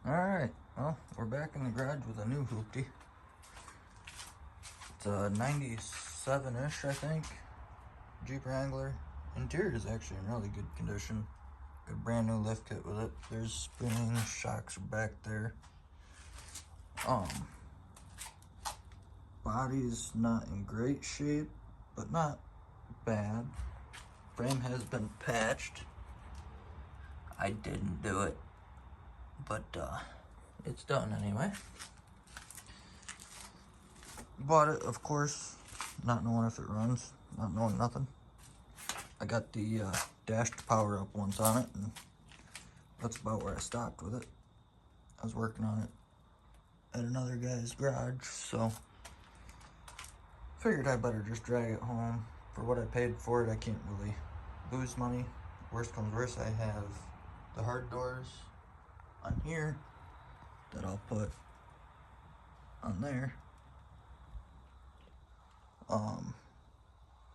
Alright, well, we're back in the garage with a new hoopty. It's a 97-ish, I think, Jeep Wrangler. Interior is actually in really good condition. Got a brand new lift kit with it. There's springs, shocks are back there. Body's not in great shape, but not bad. Frame has been patched. I didn't do it, but it's done anyway. Bought it, of course, not knowing if it runs, not knowing nothing. I got the dashed power up ones on it, and that's about where I stopped with it. I was working on it at another guy's garage, so figured I better just drag it home. For what I paid for it, I can't really lose money. Worst comes worst, I have the hard doors on here that I'll put on there.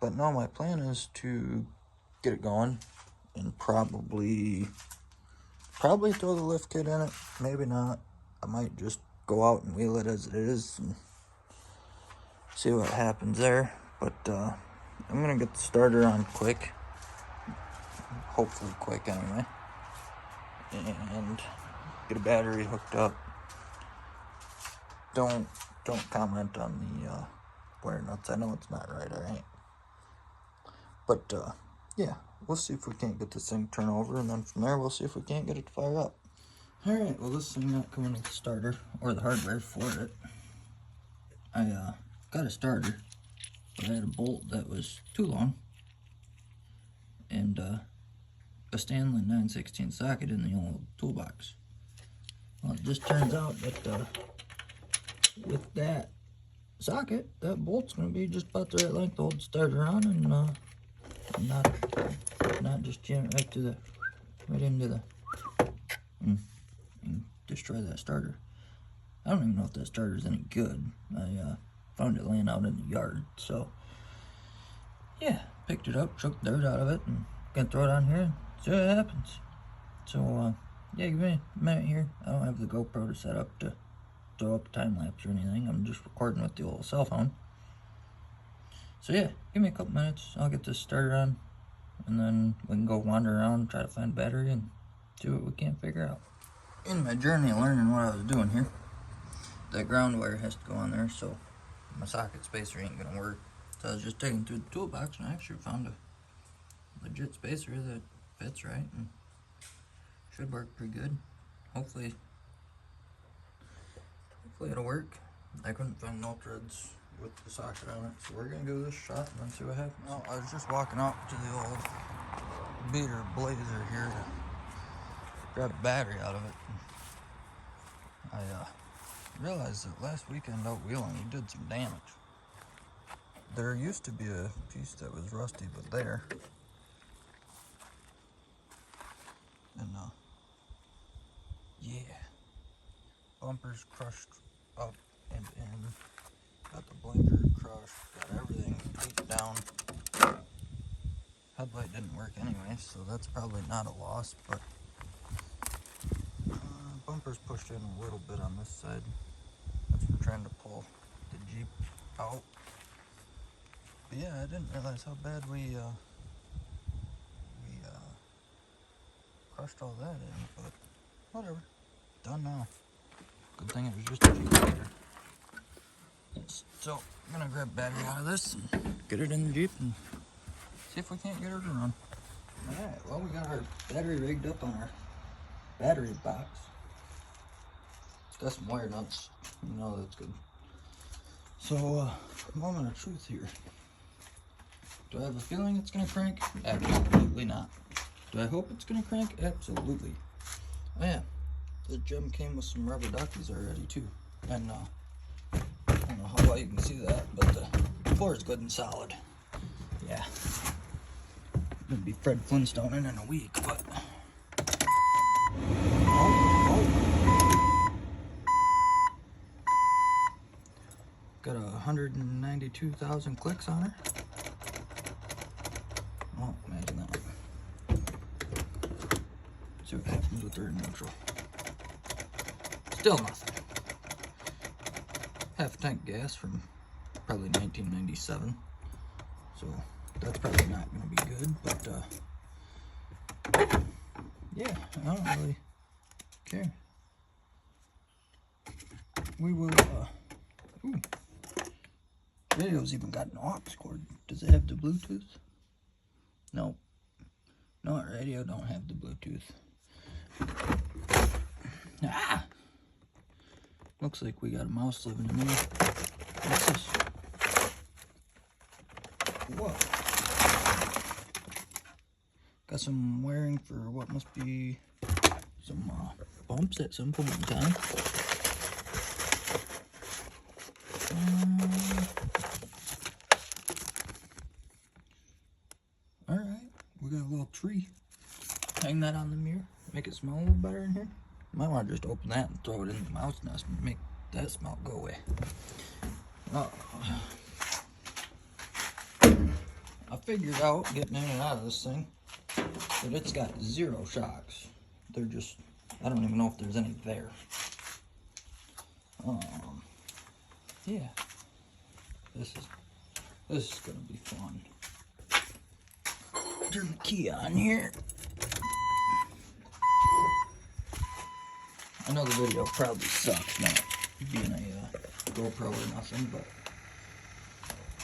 But no, my plan is to get it going and probably throw the lift kit in it. Maybe not. I might just go out and wheel it as it is and see what happens there. But I'm gonna get the starter on quick, hopefully quick anyway, and get a battery hooked up. Don't comment on the wire nuts. I know it's not right, alright? But yeah, we'll see if we can't get this thing turned over, and then from there we'll see if we can't get it to fire up. Alright, well, this thing not coming with the starter or the hardware for it. I got a starter, but I had a bolt that was too long and a Stanley 9/16 socket in the old toolbox. Well, it just turns out that with that socket, that bolt's going to be just about the right length to hold the starter on, and not just jam it right into the and destroy that starter. I don't even know if that starter's any good. I found it laying out in the yard, so yeah, picked it up, shook dirt out of it, and gonna throw it on here and see what happens. So yeah, give me a minute here. I don't have the GoPro to set up to throw up a time lapse or anything. I'm just recording with the old cell phone. So yeah, give me a couple minutes. I'll get this starter on, and then we can go wander around, try to find a battery, and see what we can't figure out. In my journey of learning what I was doing here, that ground wire has to go on there, so my socket spacer ain't gonna work. So I was just digging through the toolbox, and I actually found a legit spacer that fits right and should work pretty good. Hopefully it'll work. I couldn't find no threads with the socket on it, so we're gonna give this a shot and then see what happens. Well, I was just walking out to the old beater blazer here to grab a battery out of it. I realized that last weekend out wheeling we did some damage. There used to be a piece that was rusty, but there. And yeah, bumpers crushed up and in. Got the blinker crushed, got everything taped down. Headlight didn't work anyway, so that's probably not a loss, but bumpers pushed in a little bit on this side. That's from trying to pull the Jeep out. But yeah, I didn't realize how bad we crushed all that in, but whatever. Done now. Good thing it was just a Jeep later. So I'm gonna grab battery out of this and get it in the Jeep and see if we can't get her to run. Alright, well, we got our battery rigged up on our battery box. Got some wire nuts, you know that's good. So, moment of truth here. Do I have a feeling it's gonna crank? Absolutely not. Do I hope it's gonna crank? Absolutely. Oh yeah, the gem came with some rubber duckies already too. And I don't know how well you can see that, but the floor is good and solid. Yeah. Gonna be Fred Flintstone in a week, but got 192,000 clicks on her. Oh, imagine that. See what happens with her in neutral. Still nothing. Half a tank gas from probably 1997. So that's probably not going to be good, but yeah, I don't really care. We will, ooh. Radio's even got an aux cord. Does it have the Bluetooth? No. No, our radio don't have the Bluetooth. Ah! Looks like we got a mouse living in there. What's this? Whoa. Got some wiring for what must be some bumps at some point in time. Alright, we got a little tree. Hang that on the mirror, make it smell a little better in here. Might want to just open that and throw it in the mouse nest and make that smell go away. I figured out, getting in and out of this thing, that it's got 0 shocks. They're just, I don't even know if there's any there. Yeah. This is gonna be fun. Turn the key on here. I know the video probably sucks, not being a GoPro or nothing, but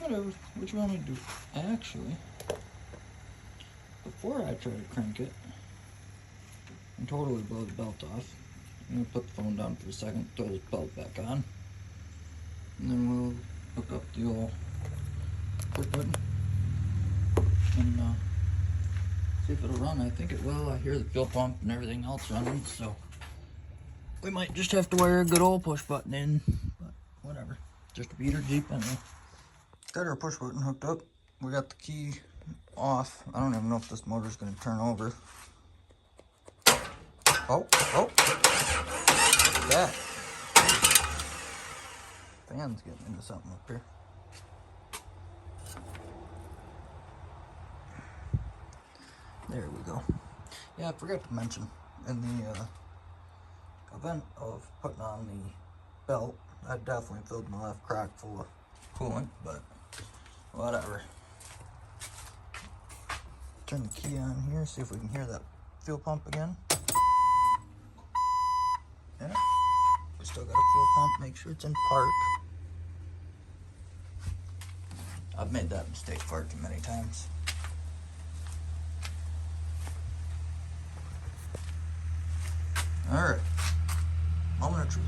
whatever. What you want me to do? Actually, before I try to crank it and totally blow the belt off, I'm gonna put the phone down for a second, throw this belt back on, and then we'll hook up the old push button and see if it'll run. I think it will. I hear the fuel pump and everything else running, so we might just have to wire a good old push button in, but whatever. Just a beater Jeep anyway. Got our push button hooked up. We got the key off. I don't even know if this motor's gonna turn over. Oh. That. Fan's getting into something up here. There we go. Yeah, I forgot to mention, in the event of putting on the belt, I definitely filled my left crack full of coolant, but whatever. Turn the key on here, see if we can hear that fuel pump again. Yeah, we still got a fuel pump, make sure it's in park. I've made that mistake far too many times. Alright, moment of truth.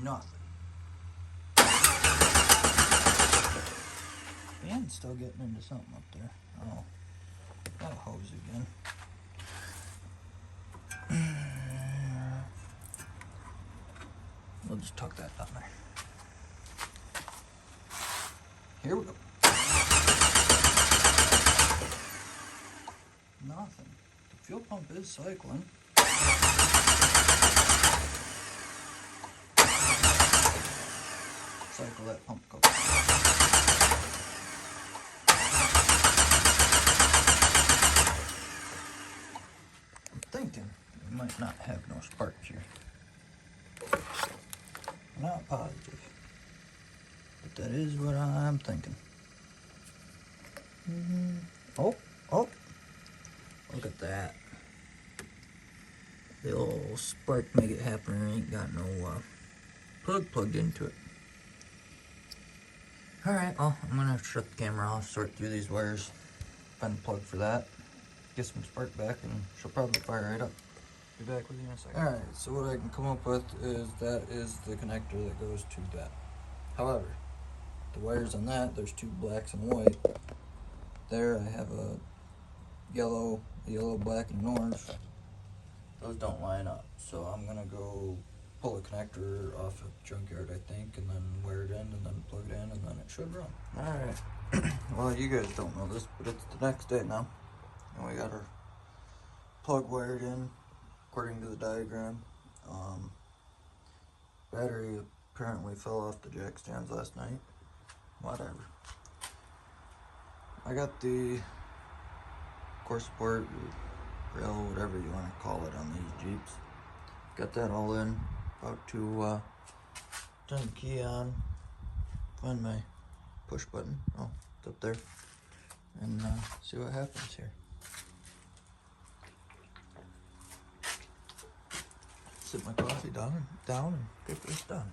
Nothing. Fan's still getting into something up there. Oh, that hose again. We'll just tuck that down there. Here we go. Nothing. The fuel pump is cycling. Cycle that pump go. I'm thinking we might not have no spark here. I'm not positive, but that is what I'm thinking. Oh, look at that. The old spark make it happen. Ain't got no plug plugged into it. Alright, well, I'm gonna have to shut the camera off, sort through these wires, find a plug for that, get some spark back, and she'll probably fire right up. Be back with you in a second. Alright, so what I can come up with is that is the connector that goes to that. However, the wires on that, there's 2 blacks and white. There I have a yellow, black, and an orange. Those don't line up, so I'm gonna go pull a connector off a junkyard, I think, and then wire it in, and then plug it in, and then it should run. Alright, well, you guys don't know this, but it's the next day now, and we got our plug wired in according to the diagram. Battery apparently fell off the jack stands last night. Whatever. I got the core support, rail, whatever you want to call it on these Jeeps. Got that all in. About to turn the key on, find my push button. Oh, it's up there. And see what happens here. Sit my coffee down and get this done.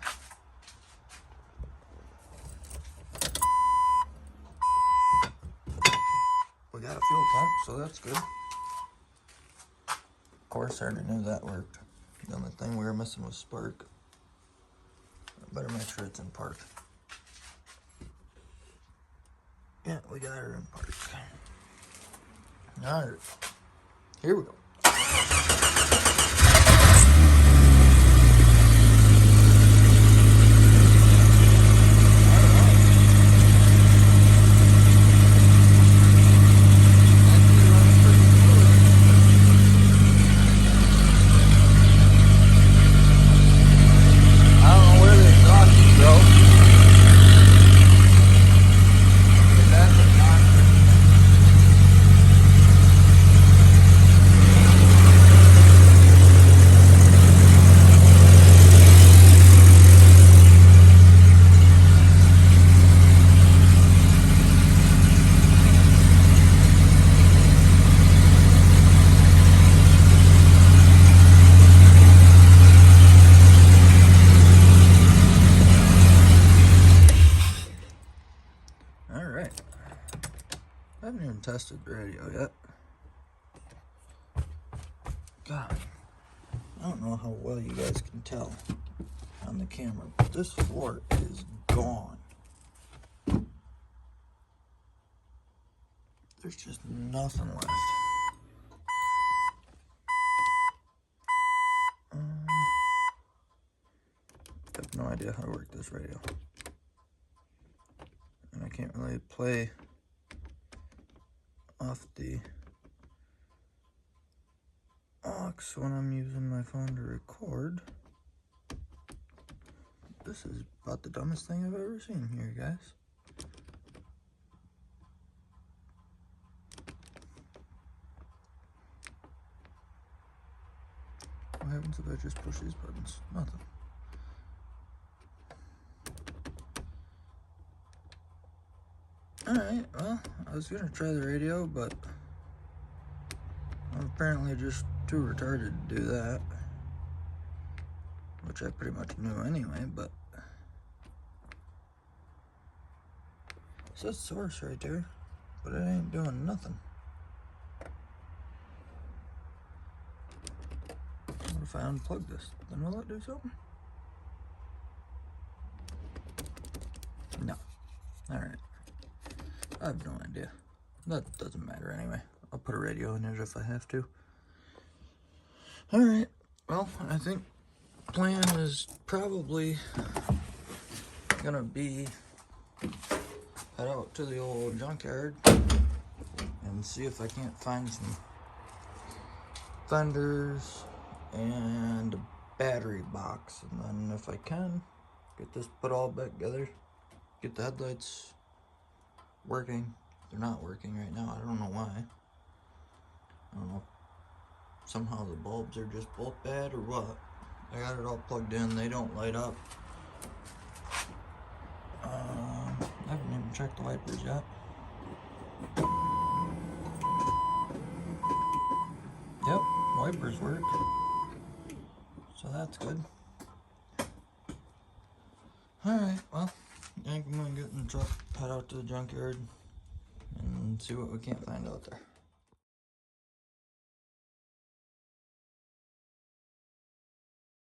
We got a fuel pump, so that's good. Of course, I already knew that worked. The only thing we were missing was spark. I better make sure it's in park. Yeah, we got her in park. Alright, here we go. I haven't even tested the radio yet. God, I don't know how well you guys can tell on the camera, but this floor is gone. There's just nothing left. I have no idea how to work this radio. And I can't really play off the aux when I'm using my phone to record. This is about the dumbest thing I've ever seen here, guys. What happens if I just push these buttons? Nothing. Alright, well, I was gonna try the radio, but I'm apparently just too retarded to do that. Which I pretty much knew anyway, but it says source right there, but it ain't doing nothing. What if I unplug this? Then will it do something? No. Alright. I have no idea. That doesn't matter anyway. I'll put a radio in it if I have to. Alright, well, I think the plan is probably gonna be head out to the old junkyard and see if I can't find some fenders and a battery box. And then if I can, get this put all back together, get the headlights working. They're not working right now. I don't know why. I don't know. Somehow the bulbs are just both bad or what. I got it all plugged in. They don't light up. I haven't even checked the wipers yet. Yep, wipers work. So that's good. Alright, well, I think I'm gonna get in the truck, head out to the junkyard, and see what we can't find out there.